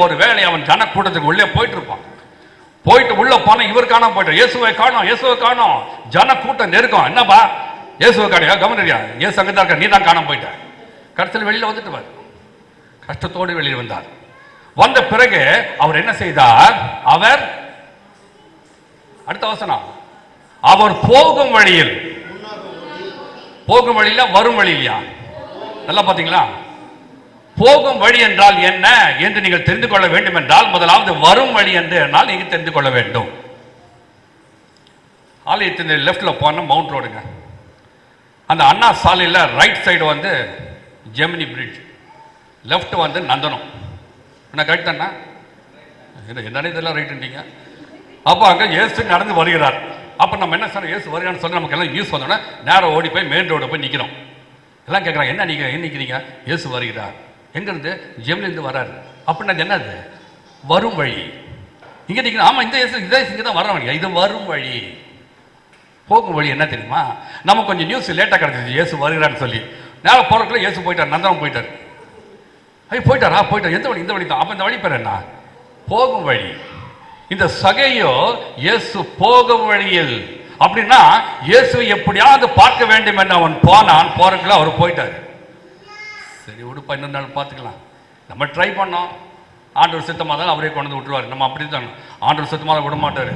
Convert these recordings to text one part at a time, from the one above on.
ஒரு வேளை அவன் ஜன கூட்டத்துக்கு உள்ளே போயிட்டு இருப்பான். போயிட்டு உள்ள போன இவர் காணாம போயிட்டார். இயேசுவை காணோம். ஜன கூட்டம் நெருக்கம். என்னப்பா இயேசுவை காணியா கவனியா? இயேசு அங்கே தான் இருக்க, நீ தான் காணாம போயிட்ட. கடைசியில் வெளியில வந்துட்டு கஷ்டத்தோடு வெளியில் வந்தார். வந்த பிறகு அவர் என்ன செய்தார்? அவர் அடுத்த வசனம், அவர் போகும் வழியில் வரும் வழியிலையா? நல்லா பாத்தீங்களா? போகும் வழி என்றால் என்ன என்று நீங்கள் தெரிந்து கொள்ள வேண்டும் என்றால் முதலாவது வரும் வழி என்று என்னால் நீங்கள் தெரிந்து கொள்ள வேண்டும். ஆலயத்தின் லெப்ட்ல போன மவுண்ட் ரோடுங்க. அந்த அண்ணா சாலையில் ரைட் சைடு வந்து ஜெமினி பிரிட்ஜ், லெஃப்ட் வந்து நந்தனம். என்ன கரெக்ட் தானே? என்னன்னு இதெல்லாம் ரைட்டுட்டீங்க. அப்போ அங்கே இயேசு நடந்து வருகிறார். அப்போ நம்ம என்ன சொன்னோம்? இயேசு வருகிறான்னு சொல்லி நமக்கு எல்லாம் நியூஸ் வந்தோன்னா நேரம் ஓடி போய் மெயின் ரோடு போய் நிற்கிறோம். எல்லாம் கேட்குறாங்க, என்ன நீங்கள் என்ன நிற்கிறீங்க? இயேசு வருகிறார். எங்கிருந்து? ஜெமிலிருந்து வராரு. அப்படின்னா என்னது? வரும் வழி. இங்கே நிற்கிறோம். ஆமாம், இந்த இயேசு இங்கே தான் வர வழி. இது வரும் வழி. போகும் வழி என்ன தெரியுமா? நம்ம கொஞ்சம் நியூஸ் லேட்டாக கிடச்சிச்சு இயேசு வருகிறான்னு சொல்லி. நேரம் போகிறக்குள்ள இயேசு போயிட்டார், நந்தனம் போயிட்டார். போயிட்டார். எந்த வழி? இந்த வழி தான். அப்போ இந்த வழி பேர் என்ன? போகும் வழி. இந்த சகையோ இயேசு போகும் வழியில். அப்படின்னா இயேசுவை எப்படியாவது பார்க்க வேண்டும் என்று அவன் போனான். போறதுக்குள்ள அவர் போயிட்டார். சரி விடுப்பா, இன்னொரு நாள் பார்த்துக்கலாம். நம்ம ட்ரை பண்ணோம். ஆண்டவர் சித்தமாக தான் அவரே கொண்டு வந்து விட்டுருவார். நம்ம அப்படி தான். ஆண்டவர் சித்தமாக விட மாட்டார்.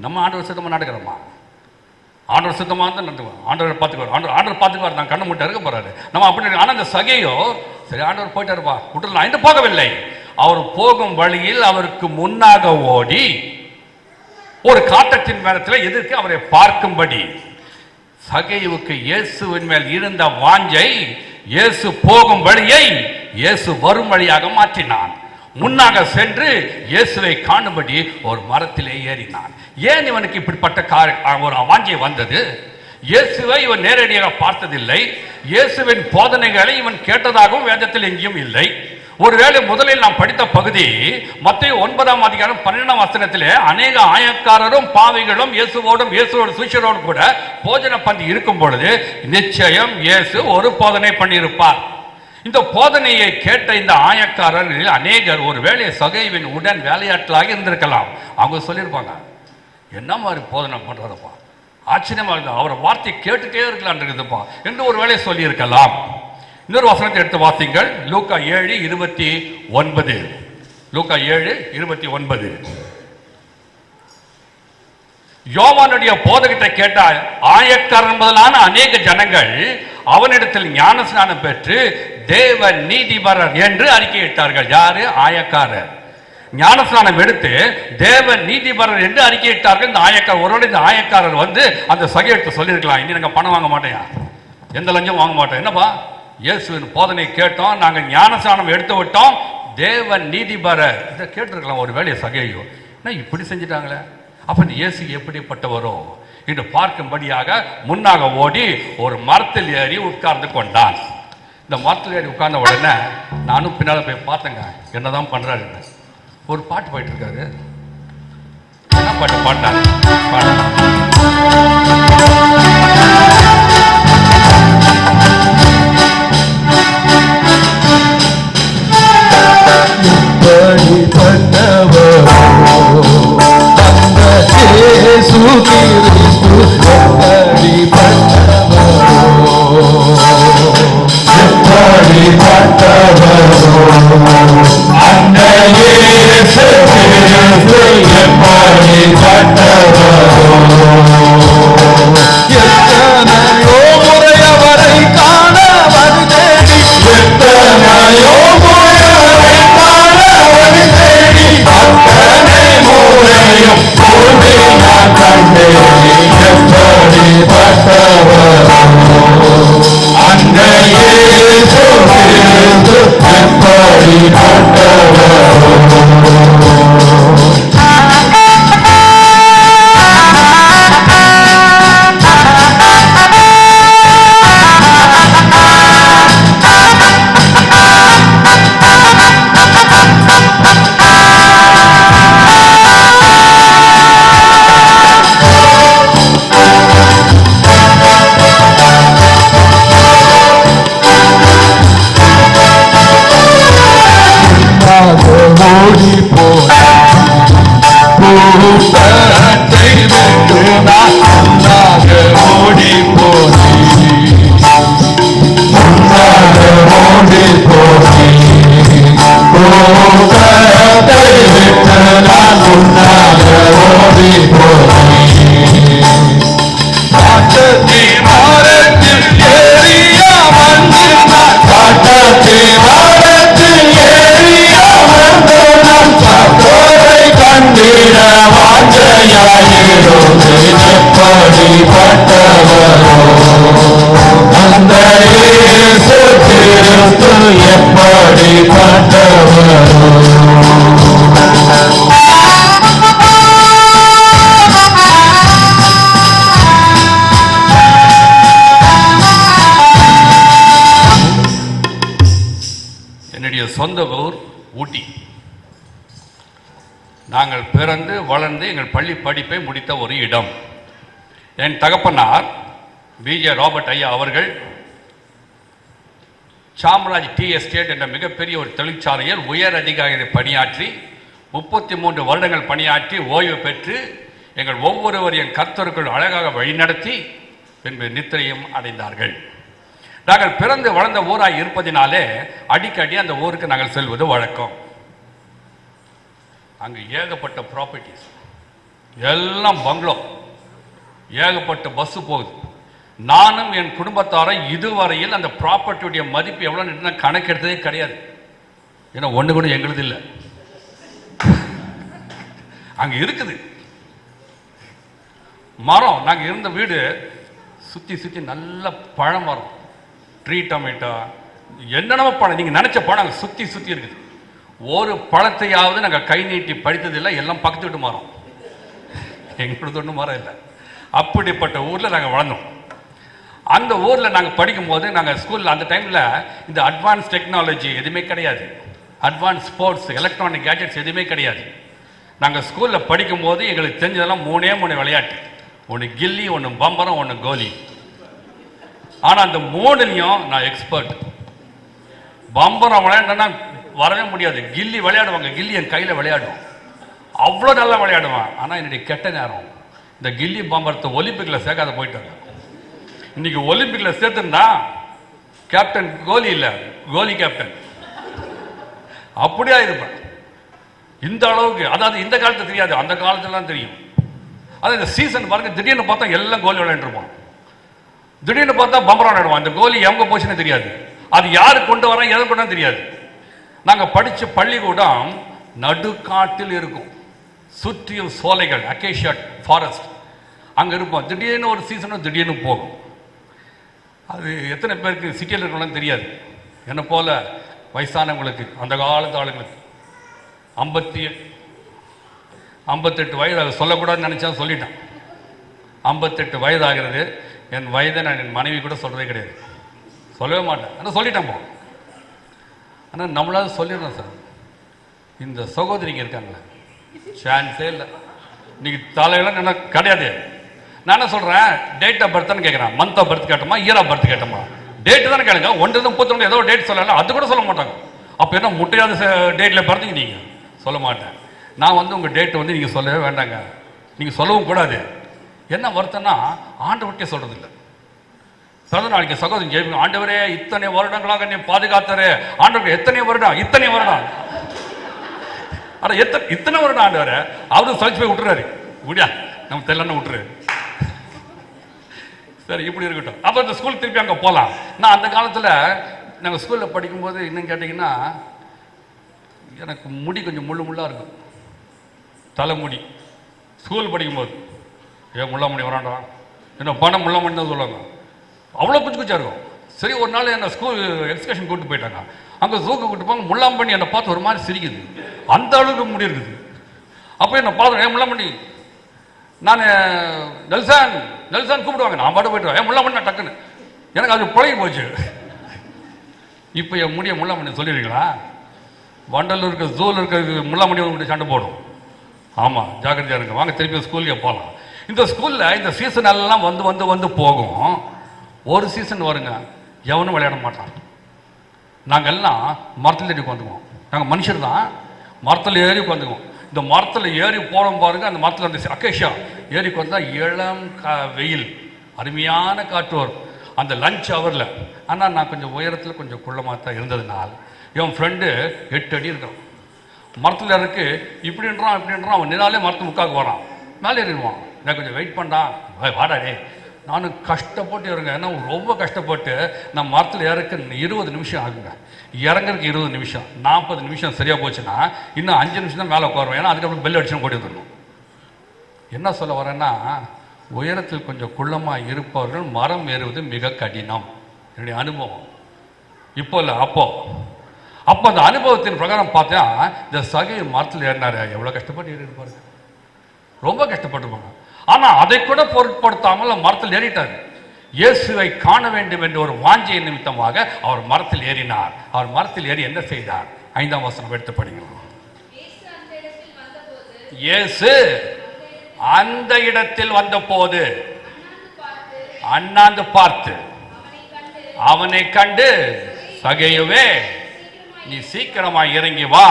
நம்ம ஆண்டவர் சித்தமாக நடக்கிறோமா? ஆண்டவர் சித்தமாக தான் நடத்துவோம். ஆண்டவர் பார்த்துக்குவார். ஆண்டவர் பார்த்துக்குவார். நான் கண்ணு மூட்டை இருக்க போறாரு. நம்ம அப்படி. ஆனால் இந்த சகையோ சரி ஆண்டவர் போயிட்டாருப்பா விட்டுலாம் என்று போகவில்லை. அவர் போகும் வழியில் அவருக்கு முன்னாக ஓடி ஒரு காட்டத்தின் மேலத்தில் எதிர்க்கு அவரை பார்க்கும்படி. சகையுவுக்கு இயேசுவின் மேல் இருந்த வாஞ்சை இயேசு போகும் வழியை இயேசு வரும் வழியாக மாற்றினான். முன்னாக சென்று இயேசுவை காணும்படி ஒரு மரத்திலே ஏறினான். ஏன் இவனுக்கு இப்படிப்பட்ட ஒரு வாஞ்சை வந்தது? இயேசுவை இவன் நேரடியாக பார்த்ததில்லை. இயேசுவின் போதனைகளை இவன் கேட்டதாகவும் வேதத்தில் எங்கேயும் இல்லை. ஒருவேளை முதலில் நாம் படித்த பகுதி மத்தேயு 9:12 அநேக ஆயக்காரரும் பாவிகளும் இயேசுவோடு சீஷரோடு கூட போஜன பந்தி இருக்கும் பொழுது நிச்சயம் இயேசு ஒரு போதனை பண்ணியிருப்பார். இந்த போதனையை கேட்ட இந்த ஆயக்காரர்களில் அநேகர் ஒருவேளை சகைவின் உடன் வேலையாட்களாக இருந்திருக்கலாம். அவங்க சொல்லியிருப்பாங்க, என்ன மாதிரி போதனை பண்றதுப்பா, ஆச்சரியமா இருந்தா அவரை வார்த்தை கேட்டுட்டே இருக்கலாம் இருக்குதுப்பா என்று ஒரு வேளை சொல்லி இருக்கலாம். இன்னொரு வசனத்தை எடுத்து வாசிங்கள். லூக்கா 7:29. லூக்கா 7:29. யோவானுடைய போதகத்தை கேட்ட ஆயக்காரன் முதலான அநேக ஜனங்கள் அவனிடத்தில் ஞானஸ்நானம் பெற்று தேவ நீதிபரர் என்று அறிக்கையிட்டார்கள். யாரு? ஆயக்காரர். ஞானஸ்நானம் எடுத்து தேவ நீதிபரர் என்று அறிக்கையிட்டார்கள். இந்த ஆயக்காரர் ஒருவேளை இந்த ஆயக்காரர் வந்து அந்த சகை எடுத்து சொல்லியிருக்கலாம், இனி நாங்கள் பணம் வாங்க மாட்டேன், எந்த லஞ்சம் வாங்க மாட்டோம். என்னப்பா இயேசுவின் போதனை கேட்டோம், நாங்கள் ஞானஸ்நானம் எடுத்து விட்டோம், தேவன் நீதிபரர் இதை கேட்டிருக்கலாம். ஒரு வேலையை சகையோ என்ன இப்படி செஞ்சிட்டாங்களே, அப்ப இந்த இயேசு எப்படிப்பட்டவரோ என்று பார்க்கும்படியாக முன்னாக ஓடி ஒரு மரத்தில் ஏறி உட்கார்ந்து கொண்டான். இந்த மரத்தில் ஏறி உட்கார்ந்த உடனே நானும் பின்னால் போய் பார்த்தேங்க, என்னதான் பண்றாரு. ஒரு பாட்டு போயிட்டு இருக்காரு. என்ன பாட்டு பாட்டாரு? அந்த இயேசு எப்படி கூட்டத்தை விட்டு நான் முன்னாக ஓடி போனேன், முன்னாக ஓடி போனேன். கூட்டத்தை விட்டு நான் முன்னாக ஓடி போனேன். காட்டத்தி மரத்தில் ஏறியா வந்து நான், காட்டத்தி மரத்தில் ஏறியா வந்து நான் சத்தோரை கண்டிட வாஞ்சையாயிருந்து எப்படிப்பட்டவரோ அந்த இயேசு கிறிஸ்து எப்படிப்பட்டவரோ. என்னுடைய சொந்த ஊர் ஊட்டி. நாங்கள் பிறந்து வளர்ந்து எங்கள் பள்ளி படிப்பை முடித்த ஒரு இடம். என் தகப்பனார் பிஜே ராபர்ட் ஐயா அவர்கள் சாம்ராஜ் டி எஸ்டேட் என்ற மிகப்பெரிய ஒரு தொழிற்சாலையில் உயர் அதிகாரி பணியாற்றி 33 வருடங்கள் பணியாற்றி ஓய்வு பெற்று எங்கள் ஒவ்வொருவரையும் கர்த்தருக்குள் அழகாக வழிநடத்தி பின்பு நித்திரையும் அடைந்தார்கள். நாங்கள் பிறந்து வளர்ந்த ஊராய் இருப்பதினாலே அடிக்கடி அந்த ஊருக்கு நாங்கள் செல்வது வழக்கம். அங்கு ஏகப்பட்ட ப்ராப்பர்ட்டிஸ், எல்லாம் பங்களோ, ஏகப்பட்ட பஸ் போகுது. நானும் என் குடும்பத்தாரை இதுவரையில் அந்த ப்ராப்பர்ட்டியுடைய மதிப்பு எவ்வளோ கணக்கெடுத்ததே கிடையாது. ஏன்னா ஒன்று கூட எங்களுது இல்லை, அங்கே இருக்குது மரம். நாங்கள் இருந்த வீடு சுற்றி சுற்றி நல்ல பழம் மரம், ட்ரீ டொமேட்டோ, என்னென்னமோ பழம் நீங்கள் நினச்ச பழம் அங்கே சுற்றி சுற்றி இருக்குது. ஒரு பழத்தையாவது நாங்கள் கை நீட்டி படித்ததில்லை, எல்லாம் பக்கத்து வீட்டு மரம், எங்களோட ஒன்றும் மரம் இல்லை. அப்படிப்பட்ட ஊரில் நாங்கள் வளர்ந்தோம். அந்த ஊரில் நாங்கள் படிக்கும்போது நாங்கள் ஸ்கூலில் அந்த டைமில் இந்த அட்வான்ஸ் டெக்னாலஜி எதுவுமே கிடையாது, அட்வான்ஸ் ஸ்போர்ட்ஸ் எலக்ட்ரானிக் கேஜெட்ஸ் எதுவுமே கிடையாது. நாங்கள் ஸ்கூலில் படிக்கும்போது எங்களுக்கு தெரிஞ்சதெல்லாம் 3 விளையாட்டு, ஒன்று கில்லி, ஒன்று பம்பரம், ஒன்று கோலி. ஆனால் அந்த 3லையும் நான் எக்ஸ்பர்ட். பம்பரம் விளையாண்டனா வரவே முடியாது, கில்லி விளையாடுவாங்க, கில்லி என் கையில் விளையாடும், அவ்வளோ நல்லா விளையாடுவான். ஆனால் என்னுடைய கெட்ட நேரம் இந்த கில்லி பம்பரத்தை ஒலிம்பிக்கில் சேர்க்காத போயிட்டாங்க. இன்னைக்கு ஒலிம்பிக்கில் சேர்த்துருந்தா கேப்டன் கோலி இல்லை, கோலி கேப்டன் அப்படியா இருப்பேன். இந்த அளவுக்கு, அதாவது இந்த காலத்துல தெரியாது, அந்த காலத்துலாம் தெரியும். அதாவது இந்த சீசன் பாருங்க, திடீர்னு பார்த்தா எல்லாம் கோலி விளையாண்டுருப்பான், திடீர்னு பார்த்தா பம்பரம் விளையாடுவான். இந்த கோலி எங்க போச்சுன்னு தெரியாது, அது யாரு கொண்டு வர எதை கொண்டு தெரியாது. நாங்கள் படித்த பள்ளிக்கூடம் நடுக்காட்டில் இருக்கும், சுற்றியும் சோலைகள், அகேஷியா ஃபாரஸ்ட், அங்கே இருப்போம். திடீர்னு ஒரு சீசனும் திடீர்னு போகும். அது எத்தனை பேருக்கு சிட்டியில் இருக்கணும்னு தெரியாது. என்னை போல வயசானவங்களுக்கு, அந்த காலத்து ஆளுங்களுக்கு 58 வயது, அதை சொல்லக்கூடாதுன்னு நினச்சா சொல்லிட்டேன். 58 வயது ஆகிறது. என் வயதை நான் என் மனைவி கூட சொல்கிறதே கிடையாது, சொல்லவே மாட்டேன், ஆனால் சொல்லிட்டேன் போ. ஆனால் நம்மளாவது சொல்லிடுறோம் சார். இந்த சகோதரிங்க இருக்காங்களே, சான்ஸே இல்லை. இன்னைக்கு தலையெல்லாம் என்ன கிடையாது. நான் என்ன சொல்கிறேன், டேட் ஆஃப் பர்த்னு கேட்குறேன், மந்த் ஆஃப் பர்த் கேட்டோமா, இயர் ஆஃப் பர்த் கேட்டோமா, டேட்டு தானே கேளுங்க. 1 ஏதோ டேட் சொல்லலாம், அது கூட சொல்ல மாட்டாங்க. அப்போ என்ன முட்டையாத டேட்டில் பிறந்தீங்க நீங்கள்? சொல்ல மாட்டேன். நான் உங்கள் டேட்டு நீங்கள் சொல்லவே வேண்டாங்க, நீங்கள் சொல்லவும் கூடாது. என்ன வருத்தம்னா ஆண்டவர்கிட்டே சொல்கிறது இல்லை. பிறந்த நாளைக்கு சகோதரி கேட்பீங்க, ஆண்டவரே இத்தனை வருடங்களாக நீ பாதுகாத்தாரு, ஆண்டவருக்கு எத்தனை வருடம், இத்தனை வருடம், ஆனால் இத்தனை வருடம் ஆண்டவரை அவரும் சளிச்சு போய் விட்டுறாரு. முடியா நம்ம தெரியலன்னு விட்டுரு, சரி இப்படி இருக்கட்டும். அப்போ இந்த ஸ்கூல் திருப்பி அங்கே போகலாம். நான் அந்த காலத்தில் நாங்கள் ஸ்கூலில் படிக்கும்போது இன்னும் கேட்டிங்கன்னா, எனக்கு முடி கொஞ்சம் முள்ளாக இருக்கும், தலைமுடி. ஸ்கூல் படிக்கும்போது முள்ளாமணி வராண்டா, என்ன பணம் முள்ளாமணி தான் சொல்லுவாங்க, அவ்வளோ குச்சி குச்சா இருக்கும். சரி ஒரு நாள் என்னை ஸ்கூல் எக்ஸ்கர்ஷன் கூப்பிட்டு போயிட்டாங்க. அங்கே ஜூக்கு கூப்பிட்டு போங்க, முள்ளாம்பண்ணி என்னை பார்த்து ஒரு மாதிரி சிரிக்குது, அந்த அளவுக்கு முடி இருக்குது. அப்போ என்னை பார்த்து முள்ளாம்பண்ணி, நான் நெல்சான் நெல்சான் கூப்பிடுவாங்க, நான் பாட்டு போயிட்டு முள்ளாம்பண்ணி நான் டக்குன்னு, எனக்கு அது பழகி போச்சு. இப்போ என் முடிய முள்ளாம்பண்ணி சொல்லிடுறீங்களா? வண்டலூர் இருக்க ஜூவில் இருக்க முள்ளாம்பண்ணி உங்கள்கிட்ட சண்டை போடும். ஆமாம் ஜாக்கிரதையாக இருங்க, வாங்க திருப்பி ஸ்கூலுக்கே போகலாம். இந்த ஸ்கூலில் இந்த சீசன் எல்லாம் வந்து வந்து வந்து போகும். ஒரு சீசன் வருங்க, எவனும் விளையாட மாட்டான். நாங்கள் எல்லாம் மரத்தில் ஏறி உட்காந்துக்குவோம். நாங்கள் மனுஷர் தான், மரத்தில் ஏறி உட்காந்துக்குவோம். இந்த மரத்தில் ஏறி போகிறோம் பாருங்க, அந்த மரத்தில் அந்த அக்கேஷா ஏறிக்கு வந்தால் இளம் வெயில், அருமையான காற்று வரும் அந்த லஞ்ச் ஹவரில். ஆனால் நான் கொஞ்சம் உயரத்தில் கொஞ்சம் குள்ளமாக தான் இருந்ததுனால் என் ஃப்ரெண்டு 8 அடி இருக்கான், மரத்தில் இருக்கு இப்படின்றான் இப்படின்றான். அவன் நின்னாலே மரத்து முக்காக்கு வரான், மேலே ஏறிடுவான். நான் கொஞ்சம் வெயிட் பண்ணான், வாடாடே. நானும் கஷ்டப்பட்டு இறங்க, ஏன்னா ரொம்ப கஷ்டப்பட்டு நான் மரத்தில் இறக்க 20 நிமிஷம் ஆகுங்க. இறங்குறதுக்கு 20 நிமிஷம், 40 நிமிஷம் சரியாக போச்சுன்னா இன்னும் 5 நிமிஷம் தான் மேலே உட்காருவோம். ஏன்னா அதுக்கப்புறம் பெல் அடிச்சுன்னு ஓடி வந்துடணும். என்ன சொல்ல வரேன்னா, உயரத்தில் கொஞ்சம் குள்ளமாக இருப்பவர்கள் மரம் ஏறுவது மிக கடினம். என்னுடைய அனுபவம் இப்போ இல்லை, அப்போ அந்த அனுபவத்தின் பிரகாரம் பார்த்தா இந்த சகை மரத்தில் ஏறினாரு, எவ்வளோ கஷ்டப்பட்டு ஏறி இருப்பாரு, ரொம்ப கஷ்டப்பட்டுருப்பாங்க. ஆனால் அதை கூட பொருட்படுத்தாமல் மரத்தில் ஏறிட்டார். இயேசுவை காண வேண்டும் என்ற ஒரு வாஞ்சை நிமித்தமாக அவர் மரத்தில் ஏறினார். அவர் மரத்தில் ஏறி என்ன செய்தார்? 5ஆம் வசனம் எடுத்து படிங்க. இயேசு அந்த இடத்தில் வந்த போது அண்ணாந்து பார்த்து அவனை கண்டு, சகேயுவே, நீ சீக்கிரமாய் இறங்கி வா,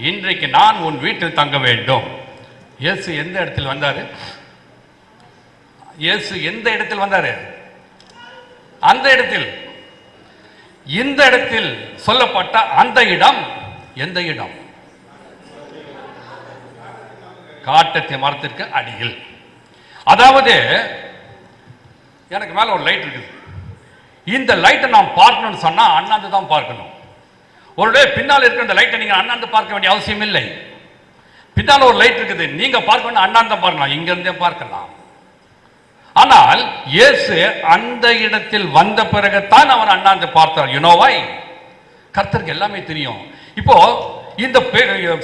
இன்றைக்கு நான் உன் வீட்டில் தங்க வேண்டும். இயேசு எந்த இடத்தில் வந்தாரு? இயேசு எந்த இடத்தில் வந்தாரு? அந்த இடத்தில். இந்த இடத்தில் சொல்லப்பட்ட அந்த இடம் எந்த இடம்? காட்டத்தை மரத்திற்கு அடியில். அதாவது எனக்கு மேல ஒரு லைட் இருக்குது, இந்த லைட்டை நாம் பார்க்கணும்னு சொன்னா அண்ணாந்து தான் பார்க்கணும். ஒருவேளை பின்னால் இருக்கிற இந்த லைட்டை நீங்க அண்ணாந்து பார்க்க வேண்டிய அவசியம் இல்லை. பின்னால் ஒரு லைட் இருக்குது, நீங்க பார்க்கணும் அண்ணாந்து பார்க்கலாம், இங்க இருந்தே பார்க்கலாம். ஆனால் இயேசு அந்த இடத்தில் வந்த பிறகுதான் அவர் அண்ணாந்து பார்த்தார். யூனோவை, கர்த்தருக்கு எல்லாமே தெரியும். இப்போ இந்த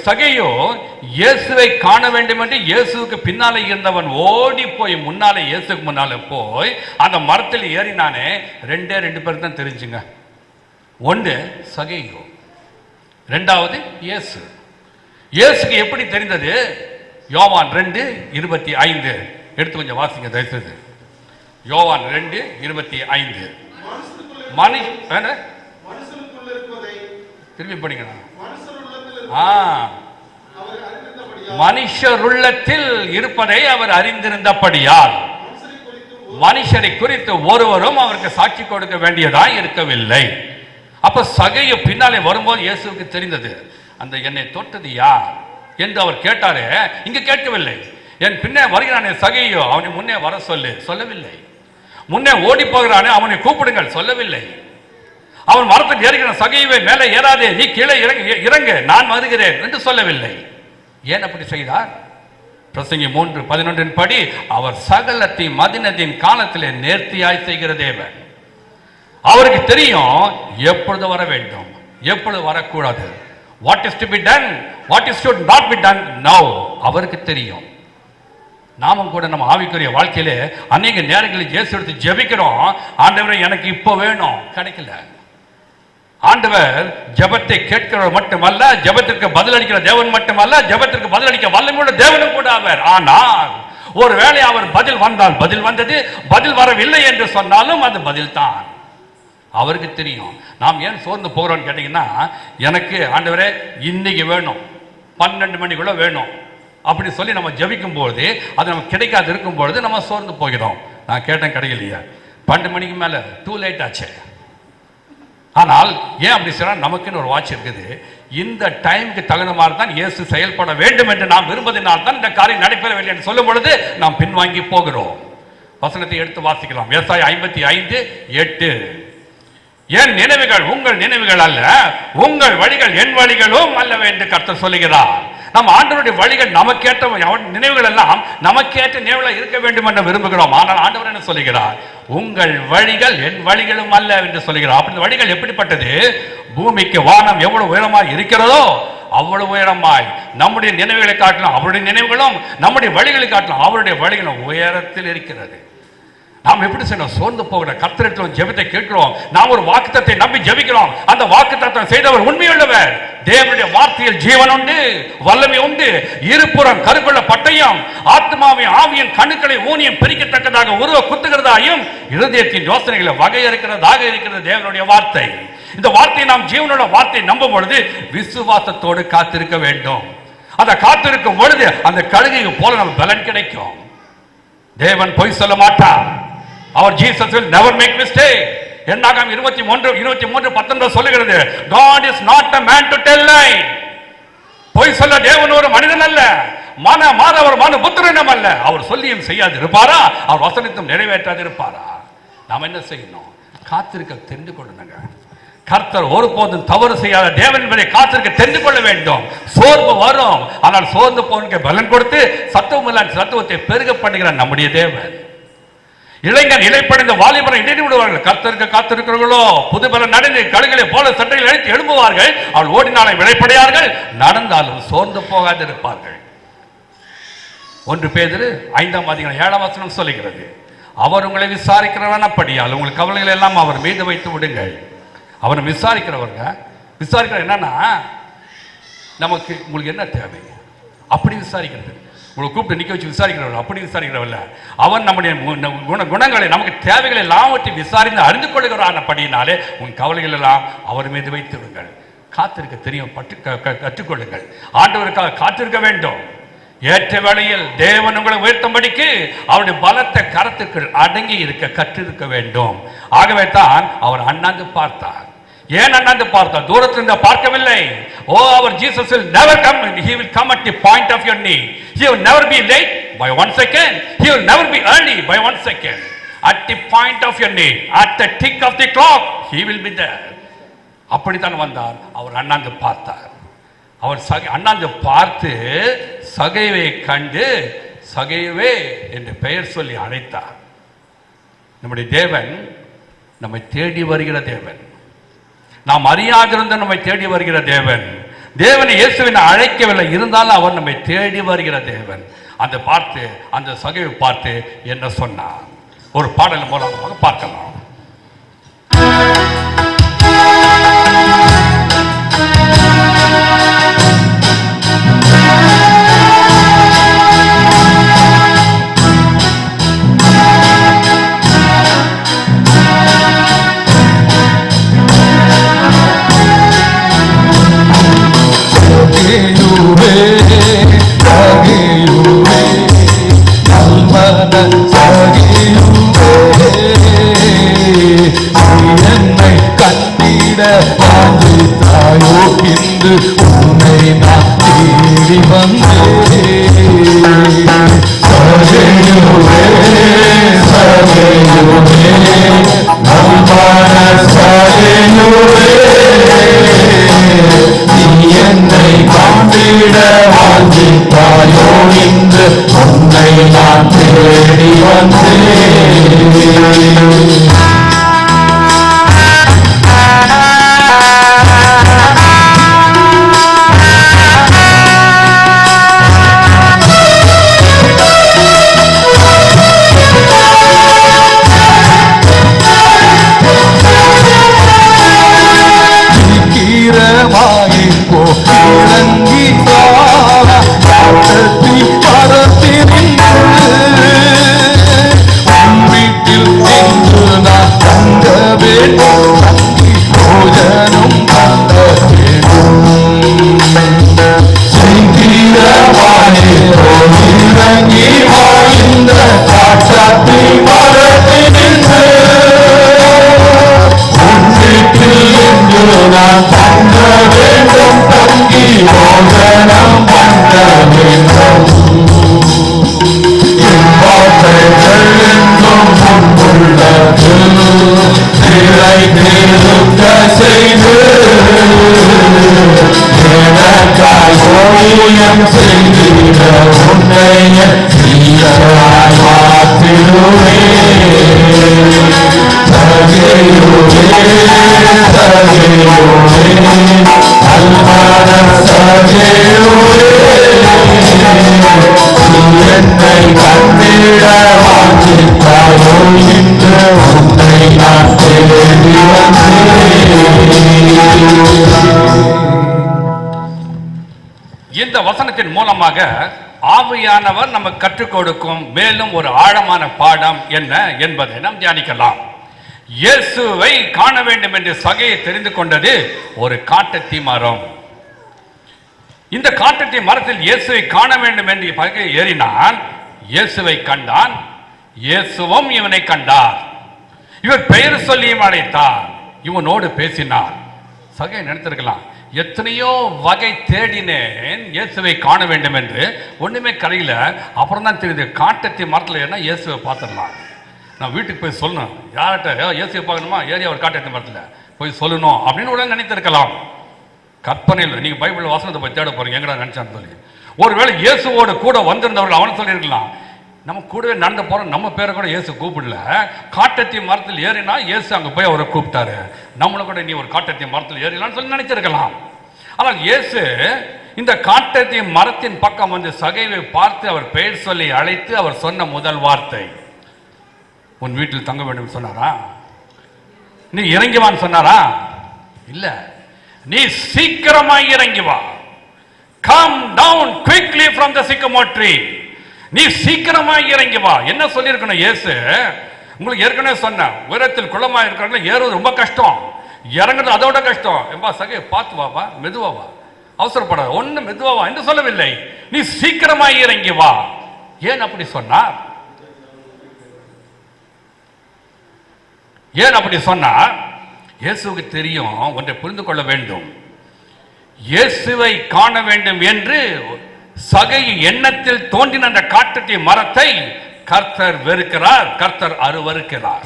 சகேயு இயேசுவை காண வேண்டும் என்று இயேசுவுக்கு பின்னாலே இருந்தவன் ஓடி போய் முன்னாலே, இயேசுக்கு முன்னாலே போய் அந்த மரத்தில் ஏறினானே. 2 பேர் தான் தெரிஞ்சுங்க. ஒன்று சகேயு, 2வது இயேசு. இயேசுக்கு எப்படி தெரிந்தது? யோவான் 2:25 எடுத்து கொஞ்சம் வாசிங்க தயவுசெய்து. யோவான் 2:25 திரும்பி படிங்க. மனுஷருள்ளத்தில் இருப்பதை அவர் அறிந்திருந்தபடியால் மனுஷரை குறித்து ஒருவரும் அவருக்கு சாட்சி கொடுக்க வேண்டியதாய் இருக்கவில்லை. அப்ப சகேயு பின்னாலே வரும்போது இயேசுவுக்கு தெரிந்தது. அந்த என்னை தொட்டது யார் என்று அவர் கேட்டாரே, இங்க கேட்கவில்லை. என் பின்னே வருகிறானே சகேயு, அவனை முன்னே வர சொல்லவில்லை. முன்னே ஓடி போகிறானே, அவனை கூப்பிடுங்கள் சொல்லவில்லை. அவன் மரத்துக்கு ஏறுகிற சகேயுவை மேலே ஏறாதே, நீ கீழே இறங்கு, நான் வருகிறேன் என்று சொல்லவில்லை. ஏன் அப்படி செய்தார்? பிரசங்கி 3:11 படி, அவர் சகலத்தை மதினத்தின் காலத்திலே நேர்த்தியாய் செய்கிற தேவன். அவருக்கு தெரியும் எப்பொழுது வர வேண்டும், எப்பொழுது வரக்கூடாது. What is to be done, what is should not be done now அவருக்கு தெரியும். நாமும் கூட நம்ம ஆவிக்குரிய வாழ்க்கையிலே அநேக நேரங்களில் இயேசு எடுத்து ஜெபிக்கிறோம். ஆண்டவரே எனக்கு இப்போ வேணும், கிடைக்கல. ஆண்டவர் ஜெபத்தை கேட்கிறவர் மட்டுமல்ல, ஜெபத்திற்கு பதிலளிக்கிற தேவன் மட்டுமல்ல, ஜெபத்திற்கு பதிலளிக்க வல்லமையுள்ள தேவனும் கூட அவர். ஆனால் ஒருவேளை அவர் பதில் வந்தால் பதில் வந்தது, பதில் வரவில்லை என்று சொன்னாலும் அது பதில் தான். அவருக்கு தெரியும். நாம் ஏன் சோர்ந்து போகிறோம்னு கேட்டீங்கன்னா, எனக்கு ஆண்டவரே இன்னைக்கு வேணும், 12 மணிக்குள்ள வேணும் அப்படி சொல்லி நம்ம ஜெபிக்கும் பொழுது அது நமக்கு கிடைக்காது இருக்கும் பொழுது நம்ம சோர்ந்து போகிறோம். நான் கேட்டேன் கிடைக்கலையா, 12 மணிக்கு மேல டூ லேட் ஆச்சு. ஆனால் ஏன் அப்படி சொன்னா, நமக்குன்னு ஒரு வாட்ச் இருக்குது. இந்த டைமுக்கு தகுந்த மாதிரி தான் இயேசு செயல்பட வேண்டும் என்று நாம் விரும்புவதனால் தான் இந்த காரியம் நடைபெறவில்லை என்று சொல்லும் பொழுது நாம் பின்வாங்கி போகிறோம். வசனத்தை எடுத்து வாசிக்கலாம். ஏசாயா 55:8. என் நினைவுகள் உங்கள் நினைவுகள் அல்ல, உங்கள் வழிகள் என் வழிகளும் அல்லவே என்று கர்த்தர் சொல்லுகிறார். நம்ம ஆண்டவருடைய வழிகள் நமக்கேற்ற நினைவுகள் எல்லாம் நமக்கேற்ற நினைவுகள் இருக்க வேண்டும் என்று விரும்புகிறோம். ஆனால் ஆண்டவர் என்ன சொல்லுகிறார்? உங்கள் வழிகள் என் வழிகளும் அல்ல என்று சொல்லுகிறார். அப்படி வழிகள் எப்படிப்பட்டது? பூமிக்கு வானம் எவ்வளவு உயரமாய் இருக்கிறதோ அவ்வளவு உயரமாய் நம்முடைய நினைவுகளை காட்டலாம், அவருடைய நினைவுகளும் நம்முடைய வழிகளை காட்டலாம், அவருடைய வழிகளும் உயரத்தில் இருக்கிறது. நாம் எப்படி செய்யணும்? சோர்ந்து போகிற கர்த்தரிடத்தில் ஜெபத்தை கேட்கிறோம். நாம் ஒரு வாக்குத்தத்தை நம்பி ஜெபிக்கிறோம். அந்த வாக்குத்தத்தம் செய்தவர் உண்மையுள்ளவர். தேவனுடைய வார்த்தையில் ஜீவன் உண்டு, வல்லமை உண்டு. இருபுறம் கருக்குள்ள பட்டயம் ஆத்மாவின் ஆவியின் கணுக்களை ஊனியம் பிரிக்கத்தக்கதாக உருவ குத்துகிறதாயும் இருதயத்தின் யோசனைகளை வகையறுக்கிறதாக இருக்கிறது தேவனுடைய வார்த்தை. இந்த வார்த்தையை நாம் ஜீவனுள்ள வார்த்தையை நம்பும் பொழுது விசுவாசத்தோடு காத்திருக்க வேண்டும். அந்த காத்திருக்கும் பொழுது அந்த கழுகையை போல நம்ம பலன் கிடைக்கும். தேவன் பொய் சொல்ல மாட்டார். அவர் Jesus will never make mistake. என்னாகும் 23:19 சொல்லுகிறது, God is not a man to tell lie. பொய் சொல்ல தேவன் ஒரு மனிதன் அல்ல, ஒரு மனு புத்திரனும் அல்ல. அவர் சொல்லியும் செய்யாது இருப்பாரா? அவர் வசனத்தும் நிறைவேற்றாது இருப்பாரா? நாம் என்ன செய்யணும்? காத்திருக்க தெரிந்து கொள்ளணுங்க. கர்த்தர் ஒருபோதும் தவறு செய்யாத தேவன் என்பதை காத்திருக்க தெரிந்து கொள்ள வேண்டும். சோர்வு வரும், ஆனால் சோர்ந்து போன பலன் கொடுத்து சத்துவத்தை பெருக பண்ணுகிற நம்முடைய தேவன். இளைஞர் இலைப்படைந்த வாலிபரை இடைந்து விடுவார்கள். கர்த்தருக்கு காத்திருக்கிறவர்களோ புது பலன் நடந்து கழுகளை போல சட்டையில் அழைத்து எழும்புவார்கள். அவள் ஓடினாலே விளைப்படையார்கள், நடந்தாலும் சோர்ந்து போகாது இருப்பார்கள். 1 பேதுரு 5:7 சொல்லுகிறது, அவர் உங்களை விசாரிக்கிறவன், அப்படியால் உங்கள் கவலைகள் எல்லாம் அவர் மீது வைத்து விடுங்கள். அவனை விசாரிக்கிற என்னன்னா, நமக்கு உங்களுக்கு என்ன தேவை அப்படி விசாரிக்கிறது. உங்களை கூப்பிட்டு நிக்க வச்சு விசாரிக்கிறவர்கள் அப்படி விசாரிக்கிறவல்ல. அவன் நம்முடைய குணங்களை, நமக்கு தேவைகளை எல்லாவற்றையும் விசாரித்து அறிந்து கொள்கிறான். அப்படினாலே உன் கவலைகள் எல்லாம் அவர் மீது வைத்து விடுங்கள். காத்திருக்க தெரியும், கற்றுக்கொள்ளுங்கள். ஆண்டவருக்காக காத்திருக்க வேண்டும். ஏற்ற வேளையில் தேவன் உங்களை உயர்த்தும்படிக்கு அவருடைய பலத்த கரத்துக்குள் அடங்கி இருக்க கற்றிருக்க வேண்டும். ஆகவே தான் அவர் அண்ணாந்து பார்த்தார். ஏன் அண்ணாந்து பார்த்தார்? தூரத்திலிருந்து பார்க்கவில்லை. ஓ, அவர் Jesus will never come, he will come at the point of your need. He will never be late by 1 second. He will never be early by 1 second. At the point of your need, at the tick of the clock, he will be there. அப்படித்தான் வந்தார். அவர் அண்ணாந்து பார்த்தார். அவர் அண்ணாந்து பார்த்து சகைவை கண்டு சகைவே என்று பெயர் சொல்லி அழைத்தார். நம்முடைய தேவன் நம்மை தேடி வருகிற தேவன். நாம் அறியாதிருந்த நம்மை தேடி வருகிற தேவன். தேவனை இயேசுவினை அழைக்கவில்லை, இருந்தாலும் அவர் நம்மை தேடி வருகிற தேவன். அந்த சகைவை பார்த்து என்ன சொன்னார்? ஒரு பாடல் மூலமாக பார்க்கலாம். என்னை கண்டிட வாஞ்சித்தாயோ இன்று உன்னை நான் தேடி வந்தேன். சகையுவே சகையுவே நல்வான சகையுவே, நீ என்னை கண்டிட வாஞ்சித்தாயோ இன்று உன்னை நான் தேடி வந்தேன். இந்த வசனத்தின் மூலமாக ஆவியானவர் நமக்கு கற்றுக் கொடுக்கும் மேலும் ஒரு ஆழமான பாடம் என்ன என்பதை நாம் தியானிக்கலாம். இயேசுவை காண வேண்டும் என்று சகையை தெரிந்து கொண்டது ஒரு காட்டத்தி மரம். இந்த காட்டத்தி மரத்தில் இயேசுவை காண வேண்டும் என்று பலகை ஏறினான். இயேசுவை கண்டான். இயேசுவும் இவனை கண்டார். இவர் பெயர் சொல்லியும் அழைத்தார். இவனோடு பேசினார். சகை நினைத்திருக்கலாம், எத்தனையோ வகை தேடினேன் இயேசுவை காண வேண்டும் என்று, ஒண்ணுமே கரையில. அப்புறம் தான் தெரியுது, காட்டத்தி மரத்தில் ஏன்னா இயேசுவை பார்த்துடலாம். நான் வீட்டுக்கு போய் சொல்லணும், யார்கிட்ட இயேசுவை பார்க்கணுமா, ஏறி அவர் காட்டத்தி மரத்தில் போய் சொல்லணும் அப்படின்னு உடனே நினைத்திருக்கலாம். கற்பனையில் நீங்க பைபிள் வசனத்தை போய் தேட போறீங்க, எங்கடா நினைச்சான்னு சொல்லி. ஒருவேளை இயேசுவோடு கூட வந்திருந்தவர்கள் அவனை சொல்லியிருக்கலாம், நம்ம கூடவே நடந்து போறோம், நம்ம பேரை கூட இயேசு கூப்பிடல, காட்டத்தி மரத்தில் ஏறினா இயேசு அங்க போய் அவரை கூப்பிட்டாரு, நம்மளை கூட நீ ஒரு காட்டத்தி மரத்தில் ஏறினான்னு சொல்லி நினைச்சிருக்கலாம். ஆனால் இயேசு இந்த காட்டத்தி மரத்தின் பக்கம் வந்து சகைவை பார்த்து அவர் பெயர் சொல்லி அழைத்து அவர் சொன்ன முதல் வார்த்தை, உன் வீட்டில் தங்க வேண்டும் சொன்னாரா? நீ இறங்கிவான்னு சொன்னாரா? இல்ல, நீ சீக்கிரமாய் இறங்கி வா. Come down quickly from the sycamore tree. நீ சீக்கிரமாய் இறங்கி வா. என்ன சொல்லியிருக்கணும் இயேசு? உங்களுக்கு ஏற்கனவே சொன்ன, உயரத்தில் குளமா இருக்கிறவங்க ஏறுவது ரொம்ப கஷ்டம், இறங்குறது அதோட கஷ்டம். என்பா சகை பார்த்து வாப்பா, மெதுவா வா, அவசரப்படாத, ஒண்ணு மெதுவா வா என்று சொல்லவில்லை. நீ சீக்கிரமாய் இறங்கி வா. ஏன் அப்படி சொன்னார்? ஏன் அப்படி சொன்னார்? இயேசுவுக்கு தெரியும், ஒன்றை புரிந்து கொள்ள வேண்டும். இயேசுவை காண வேண்டும் என்று சகை எண்ணத்தில் தோன்றின அந்த காட்டத்தி மரத்தை கர்த்தர் வெறுக்கிறார், கர்த்தர் அருவருக்கிறார்.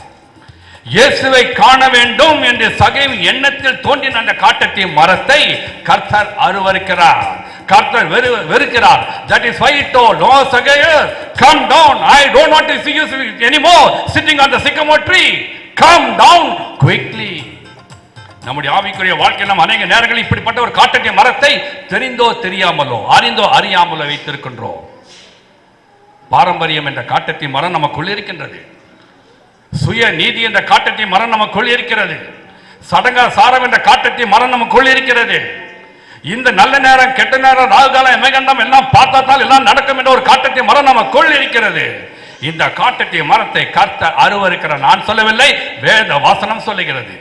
இயேசுவை காண வேண்டும் என்று சகை எண்ணத்தில் தோன்றின அந்த காட்டத்தி மரத்தை கர்த்தர் அருவருக்கிறார், கர்த்தர் வெறுக்கிறார். That is why he told, "Oh Sagaiah, come down. I don't want to see you anymore sitting on the sycamore tree. Come down quickly." நம்முடைய ஆவிக்குரிய வாழ்க்கையில் நாம் அநேக நேரங்களில் இப்படிப்பட்ட ஒரு காட்டத்தி மரத்தை தெரிந்தோ தெரியாமலோ, அறிந்தோ அறியாமலோ வைத்திருக்கின்றோம். பாரம்பரியம் என்ற காட்டத்தி மரம் நமக்குள் இருக்கின்றது. சுய நீதி என்ற காட்டத்தி மரம் நமக்குள் இருக்கிறது. சாரம் என்ற காட்டத்தி மரம் நமக்குள் இருக்கிறது. இந்த நல்ல நேரம் கெட்ட நேரம் ராகுகாலம் எமகண்டம் எல்லாம் பார்த்தால் எல்லாம் நடக்கும் என்ற ஒரு காட்டத்தி மரம் நமக்குள் இருக்கிறது. இந்த காட்டத்தி மரத்தை கர்த்தர் அருவருக்கிற நான் சொல்லவில்லை, வேத வாசனம் சொல்லுகிறது.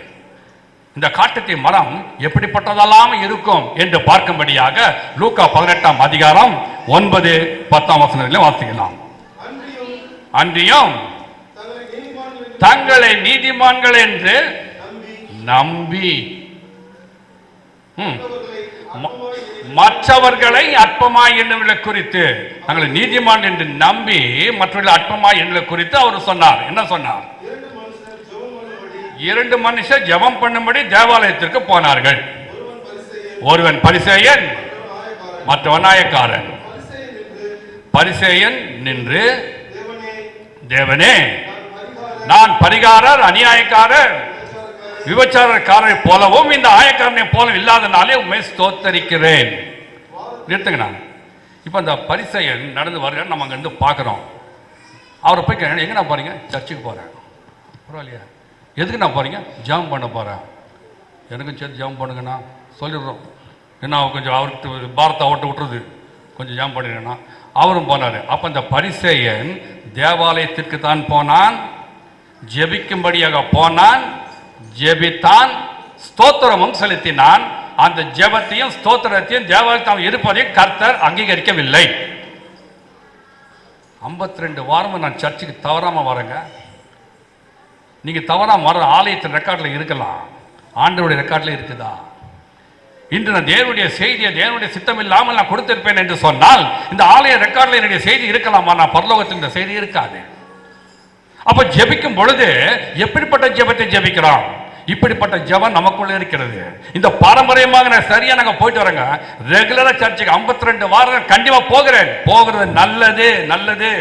இந்த காட்டத்தி மரம் எப்படிப்பட்டதெல்லாம் இருக்கும் என்று பார்க்கும்படியாக லூக்கா 18ஆம் அதிகாரம் 9-10 வசனங்களில் வாசிக்கலாம். அன்றியும் தங்களை நீதிமான்கள் என்று நம்பி மற்றவர்களை அற்பமாய் எண்ணுவதை குறித்து, தங்களை நீதிமான் என்று நம்பி மற்றவர்களை அற்பமாய் எண்ணுவதை குறித்து அவர் சொன்னார். என்ன சொன்னார்? 2 மனுஷர் ஜெபம் பண்ணும்படி தேவாலயத்திற்கு போனார்கள். ஒருவன் பரிசேயன், மற்றவன் ஆயக்காரன். பரிசேயன் நின்று, தேவனே, நான் பரிகாரர், அநியாயக்காரர், விபச்சாரக்காரரை போலவும் இந்த ஆயக்காரனை போலவும் இல்லாதனாலே உண்மை ஸ்தோத்தரிக்கிறேன். நிறுத்துங்க. இப்ப அந்த பரிசேயன் நடந்து வருகிறார், நம்ம அங்கிருந்து பார்க்கிறோம். அவரை போய் எங்க நான் போறீங்க? சர்ச்சுக்கு போறேன். பரவாயில்லையா? எதுக்கு நான் போறீங்க? ஜெபம் பண்ண போறேன். எனக்கும் சேர்த்து ஜெபம் பண்ணுங்கண்ணா சொல்லிடுறோம். ஏன்னா கொஞ்சம் அவருக்கு பாரத்தை ஓட்ட விட்டுருது, கொஞ்சம் ஜெபம் பண்ணிடுறேன்னா அவரும் போனாரு. அப்ப அந்த பரிசேயன் தேவாலயத்திற்கு தான் போனான், ஜெபிக்கும்படியாக போனான், ஜெபித்தான், ஸ்தோத்திரமும் செலுத்தினான். அந்த ஜெபத்தையும் ஸ்தோத்திரத்தையும் தேவாலயத்தில் இருப்பதையும் கர்த்தர் அங்கீகரிக்கவில்லை. 52 வாரமும் நான் சர்ச்சுக்கு தவறாம வரேங்க. நீங்க தவறாம வர ஆலயத்தின் ரெக்கார்டில் இருக்கலாம், ஆண்டவருடைய ரெக்கார்டில் இருக்குதா? இன்று நான் தேவனுடைய செய்தியை தேவனுடைய சித்தம் இல்லாமல் நான் கொடுத்திருப்பேன் என்று சொன்னால் இந்த ஆலய ரெக்கார்டில் என்னுடைய செய்தி இருக்கலாமா? நான் பரலோகத்தில் இந்த செய்தி இருக்காது. அப்ப ஜெபிக்கும் பொழுது எப்படிப்பட்ட ஜெபத்தை ஜெபிக்கிறோம்? இப்படிப்பட்ட ஜெபம் நமக்குள்ள இருக்கிறது. இந்த பாரம்பரியமாக நான் சரியா நாங்க போயிட்டு வரேங்க, ரெகுலரா சர்ச்சுக்கு 52 வாரம் கண்டிப்பா போகிறது நல்லது நல்லது.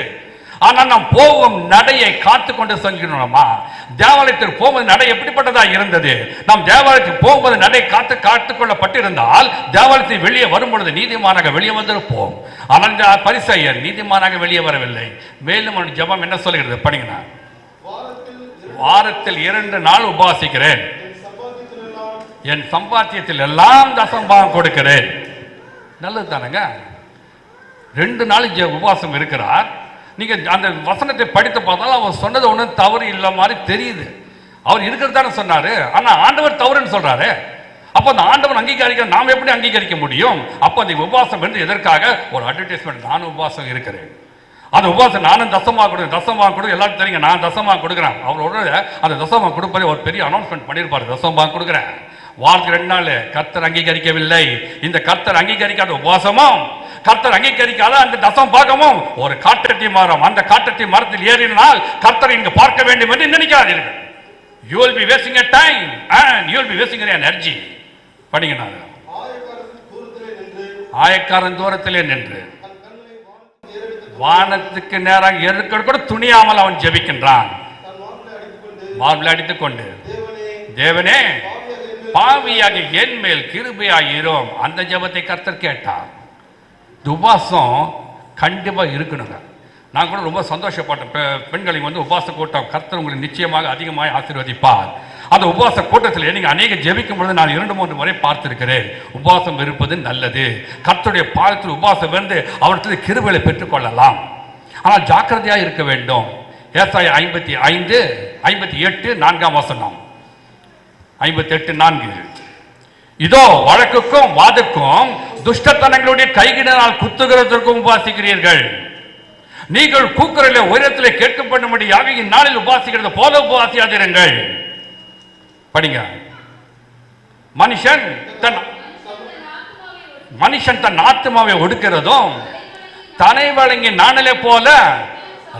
ஆனால் நாம் போகும் நடையை காத்து கொண்டு செல்லணுமா? தேவாலயத்திற்கு போகும்போது நடை எப்படிப்பட்டதா இருந்தது? நாம் தேவாலயத்துக்கு போகும்போது நடை காத்துக்கொள்ளப்பட்டிருந்தால் தேவாலயத்தை வெளியே வரும் பொழுது நீதிமானாக வெளியே வந்திருப்போம். ஆனால் இந்த பரிசேயர் நீதிமானாக வெளியே வரவில்லை. மேலும் ஜெபம் என்ன சொல்லுகிறது படிங்க. வாரத்தில் 2 நாள் உபவாசிக்கிறேன், என் சம்பாத்தியத்தில் எல்லாம் தசம்பாகம் கொடுக்கிறேன். நல்லது தானங்க? 2 நாள் உபவாசம் இருக்கிறார். நீங்க அந்த வசனத்தை படித்து பார்த்தாலும் அவர் சொன்னது ஒன்றும் தவறு இல்லை மாதிரி தெரியுது. அவர் இருக்கிறது தானே சொன்னாரு, ஆனா ஆண்டவர் தவறுன்னு சொல்றாரு. அப்ப அந்த ஆண்டவன் அங்கீகரிக்க நாம் எப்படி அங்கீகரிக்க முடியும்? அப்ப அந்த உபவாசம் என்று எதற்காக? ஒரு அட்வர்டைஸ்மெண்ட். நானும் உபவாசம் இருக்கிறேன், அந்த உபவாசம் நானும் தசமா கொடுக்குறேன், எல்லாரும் தெரியுங்க, நான் தசமா கொடுக்குறேன். அவரோட அந்த தசமா கொடுப்பதை ஒரு பெரிய அனௌன்ஸ்மெண்ட் பண்ணியிருப்பாரு, தசமா கொடுக்குறேன். வாரத்துக்கு 2 நாள் கர்த்தர் அங்கீகரிக்கவில்லை. இந்த கர்த்தர் அங்கீகரிக்காத உபவாசமும் கர்த்தர் அங்கீகரிக்காத அந்த தசம் பாகமும் ஒரு காட்டத்தி மரம். அந்த காட்டத்தி மரத்தில் ஏறினால் கர்த்தர் இங்கு பார்க்க வேண்டும் என்று நினைக்காதீர்கள். You will be wasting your time and you will be wasting your energy. படிங்க. ஆயக்காரன் தூரத்திலே நின்று வானத்துக்கு நேராக ஏறுக்க கூட துணியாமல் அவன் ஜெபிக்கின்றான். மார்பில் அடித்துக் கொண்டு, தேவனே பாவியாக என் மேல் கிருபையாயிரும். அந்த ஜெபத்தை கர்த்தர் கேட்டார். உபவாசம் கண்டிப்பா இருக்கணுங்க. நான் கூட ரொம்ப சந்தோஷப்பட்டேன். பெண்களை உபவாச கூட்டம் கர்த்தர் உங்களுக்கு நிச்சயமாக அதிகமாக ஆசீர்வதிப்பார். அந்த உபவாச கூட்டத்தில் நீங்க அநேக ஜெபிக்கும் பொழுது நான் 2-3 முறை பார்த்திருக்கிறேன். உபவாசம் இருப்பது நல்லது. கர்த்தருடைய பாதத்தில் உபவாசம் இருந்து அவர்கிட்ட கிருபையை பெற்றுக் கொள்ளலாம். ஆனால் ஜாக்கிரதையாக இருக்க வேண்டும். ஏசாயா 55:58 4ஆம் வசனம். 58:4. இதோ வழக்குக்கும் வாதுக்கும் துஷ்டத்தனங்களுடைய கைகினால் குத்துகிறதற்கும் உபாசிக்கிறீர்கள். நீங்கள் கூக்குரலை உயரத்திலே கேட்கப்படும்படியாக இந்நாளில் உபாசிக்கிறது போல உபாசியாதிருங்கள். படிங்க. மனுஷன் தன் ஆத்துமாவை ஒடுக்கிறதும் தனை வழங்கி நாணலே போல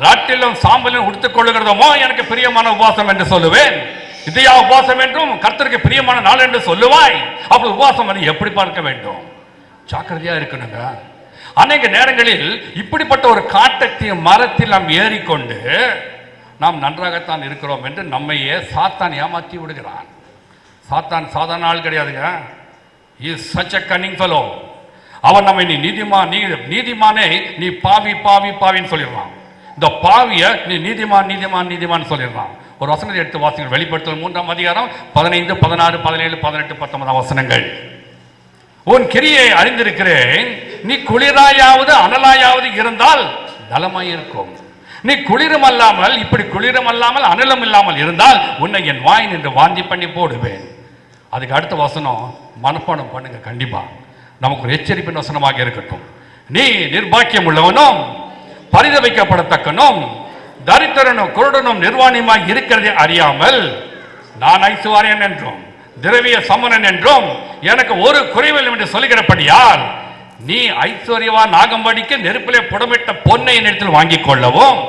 ராட்டிலும் சாம்பலும் உடுத்துக் கொள்ளுகிறதுமோ எனக்கு பிரியமான உபாசம் என்று சொல்லுவேன். இதையா உபாசம் என்றும் கர்த்தருக்கு பிரியமான நாள் என்று சொல்லுவாய். அப்படி உபாசம் வந்து எப்படி பார்க்க வேண்டும்? ஜாக்கிரதையா இருக்கணுங்க. அநேக நேரங்களில் இப்படிப்பட்ட ஒரு காட்டத்திய மரத்தில் நாம் ஏறிக்கொண்டு நாம் நன்றாகத்தான் இருக்கிறோம் என்று நம்மையே சாத்தான் ஏமாற்றி விடுகிறான். சாத்தான் சாதாரண ஆள் கிடையாதுங்க. Is such a cunning fellow. அவன் நம்மை நீதிமானே நீ பாவி பாவி பாவின்னு சொல்லிடுறான். இந்த பாவிய நீ நீதிமான் சொல்லிடுறான். ஒரு வசனத்தை எடுத்து வாசிங்கள். வெளிப்படுத்தல் 3ஆம் அதிகாரம் 15, 16, 17, 18, 19 வசனங்கள். உன் கிரியை அறிந்திருக்கிறேன். நீ குளிராயாவது அனலாயாவது இருந்தால் நலமாயிருக்கும். நீ குளிரும் அல்லாமல் அனலும் இல்லாமல் இருந்தால் உன்னை என் வாய் நின்று வாந்தி பண்ணி போடுவேன். அதுக்கு அடுத்த வசனம் மனப்பாடம் பண்ணுங்க. கண்டிப்பா நமக்கு ஒரு எச்சரிப்பின் வசனமாக இருக்கட்டும். நீ நிர்பாக்கியம் உள்ளவனும் பரிதவிக்கப்படத்தக்கனும் தரித்திரனும் குருடனும் நிர்வாணியமாய் இருக்கிறதை அறியாமல் நான் ஐசுவாரியன் என்றும் திரவிய சமணன் என்றும் எனக்கு ஒரு குறைவில்லை என்று சொல்லுகிறபடியால் நீ ஐஸ்வர்யவான் ஆகும்படிக்கு நெருப்பிலே புடமிட்ட பொன்னை என்னிடத்தில் வாங்கிக் கொள்ளவும்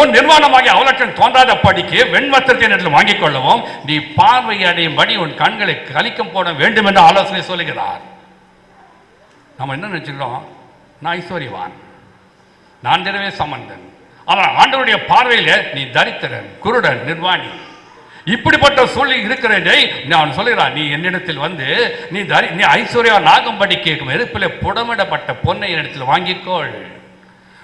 உன் நிர்வாணமாகி அவலட்சம் தோன்றாத படிக்கு வெண்வஸ்திரத்தை என்னிடத்தில் வாங்கிக் கொள்ளவும் நீ பார்வை அடையும்படி உன் கண்களை கலிக்கம் போட வேண்டும் என்று ஆலோசனை சொல்லுகிறார். நம்ம என்ன நினைச்சுக்கிறோம்? நான் ஐஸ்வர்யவான், நான் திரவிய சமந்தன். ஆனால் ஆண்டவருடைய பார்வையில நீ தரித்திரன், குருடன், நிர்வாணி. இப்படிப்பட்ட சூழ்நிலை இருக்கிறதை நான் சொல்லுகிறான். நீ என்னிடத்தில் வந்து நீ ஐஸ்வர்யா நாகும்படி கேட்கும் நெருப்பிலே புடமிடப்பட்ட பொன்னை என்னிடத்தில் வாங்கிக்கொள்.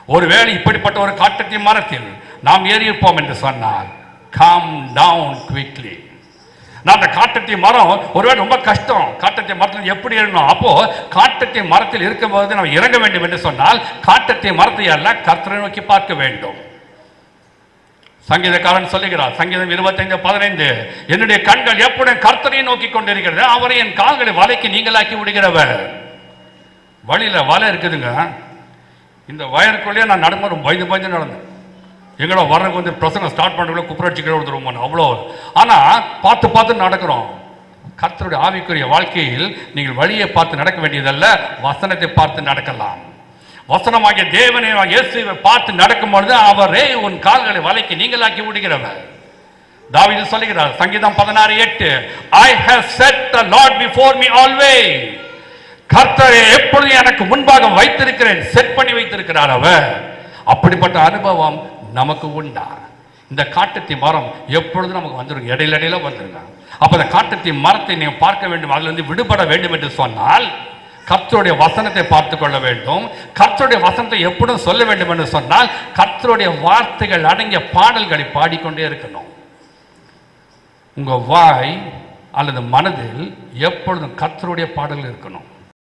ஒருவேளை இப்படிப்பட்ட ஒரு காட்டத்தின் மரத்தில் நாம் ஏறியிருப்போம் என்று சொன்னால் கம் டவுன் குவிக்லி. நான் அந்த காட்டத்தி மரம் ஒருவேளை ரொம்ப கஷ்டம். காட்டத்தி மரத்தில் எப்படி ஏறணும்? அப்போ காட்டத்தி மரத்தில் இருக்கும்போது நம்ம இறங்க வேண்டும் என்று சொன்னால் காட்டத்தி மரத்தை எல்லாம் கர்த்தரை நோக்கி பார்க்க வேண்டும். சங்கீதக்காரன் சொல்லுகிறார், சங்கீதம் 25:15, என்னுடைய கண்கள் எப்பொழுதும் கர்த்தரை நோக்கி கொண்டிருக்கிறது, அவரை என் கால்களை வலைக்கு நீங்களாக்கி விடுகிறவர். வழியில வலை இருக்குதுங்க. இந்த வயருக்குள்ளேயே நான் நடந்து பயந்து நடந்தேன். எங்களோ வர்றதுக்கு பிரசங்கம் ஸ்டார்ட் பண்ணுறதுல குப்புரட்சிக்கிற வந்துருவோம் அவ்வளோ. ஆனால் பார்த்து நடக்கிறோம். கர்த்தருடைய ஆவிக்குரிய வாழ்க்கையில் நீங்கள் வழியை பார்த்து நடக்க வேண்டியதல்ல, வசனத்தை பார்த்து நடக்கலாம். வசனமாகிய தேவனை இயேசுவை பார்த்து நடக்கும் பொழுது அவரே உன் கால்களை வலைக்கு நீங்களாக்கி விடுகிறவர். தாவீது சொல்லுகிறார், சங்கீதம் 16:8, I have set the Lord before me always. கர்த்தரை எப்பொழுதும் எனக்கு முன்பாக வைத்திருக்கிறேன், செட் பண்ணி வைத்திருக்கிறார் அவர். அப்படிப்பட்ட அனுபவம் நமக்கு உண்டா? இந்த காட்டத்தி மரம் எப்பொழுதும் நமக்கு வந்துருங்க, இடையில வந்துருங்க. அப்ப அந்த காட்டத்தி மரத்தை நீங்க பார்க்க வேண்டும், அதுல இருந்து விடுபட வேண்டும் என்று சொன்னால் கர்த்தருடைய வசனத்தை பார்த்து கொள்ள வேண்டும். கர்த்தருடைய வசனத்தை எப்பொழுதும் சொல்ல வேண்டும் என்று சொன்னால் கர்த்தருடைய வார்த்தைகள் அடங்கிய பாடல்களை பாடிக்கொண்டே இருக்கணும். உங்க வாய் அல்லது மனதில் எப்பொழுதும் கர்த்தருடைய பாடல்கள் இருக்கணும்.